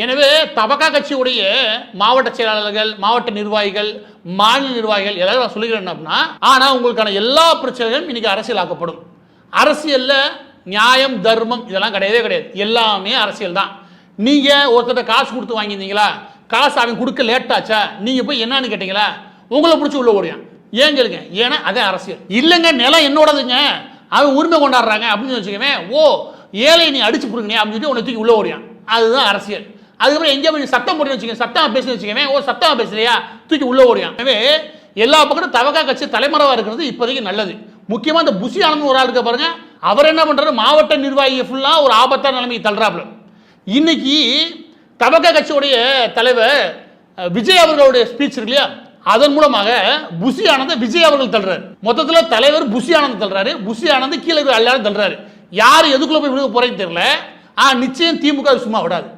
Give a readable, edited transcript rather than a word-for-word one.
எனவே தபகா கட்சியுடைய மாவட்ட செயலாளர்கள், மாவட்ட நிர்வாகிகள், மாநில நிர்வாகிகள் எல்லாரும் நான் சொல்லிக்கிறேன் அப்படின்னா, ஆனால் உங்களுக்கான எல்லா பிரச்சனைகளும் இன்னைக்கு அரசியலாக்கப்படும். அரசியல்ல நியாயம், தர்மம் இதெல்லாம் கிடையவே கிடையாது. எல்லாமே அரசியல் தான். நீங்க ஒருத்தர் காசு கொடுத்து வாங்கியிருந்தீங்களா, காசு அவன் கொடுக்க லேட் ஆச்சா, நீங்க போய் என்னன்னு கேட்டீங்களா, உங்களை பிடிச்சி உள்ள ஓடியான். ஏன் கேளுங்க, ஏன்னா அதே அரசியல். இல்லைங்க நிலம் என்னோடதுங்க, அவன் உரிமை கொண்டாடுறாங்க அப்படின்னு வச்சுக்கவே, ஓ ஏழை நீ அடிச்சு புடுங்க அப்படின்னு சொல்லிட்டு உன்னை தூக்கி உள்ள ஓடியான். அதுதான் அரசியல். அதுக்கப்புறம் எங்கேயா போய் சட்டம் போட்டு வச்சுக்கோங்க, சட்டம் பேசி வச்சுக்கவே, ஓ சட்டம் பேசுறியா தூக்கி உள்ள ஓடியான். எனவே எல்லா பக்கமும் தவகா கட்சி தலைமறைவா இருக்கிறது இப்போதைக்கு நல்லது. முக்கியமா இந்த புசி ஆனந்த் ஒரு ஆள் இருக்க பாருங்க, அவர் என்ன பண்றாரு, மாவட்ட நிர்வாகியை ஃபுல்லா ஒரு ஆபத்தான நிலைமைக்கு தள்ளுறாப்புல. இன்னைக்கு தவகா கட்சியுடைய தலைவர் விஜய் அவர்களுடைய ஸ்பீச் இருக்கு இல்லையா, அதன் மூலமாக புசி ஆனந்த விஜய் அவர்கள் தள்ளுறாரு. மொத்தத்தில் தலைவர் புசி ஆனந்த் தள்ளுறாரு, புசி ஆனந்த் கீழே எல்லாரும் தள்ளுறாரு. யார் எதுக்குள்ள போய் விழுக போறேன்னு தெரியல. நிச்சயம் திமுக சும்மா விடாது.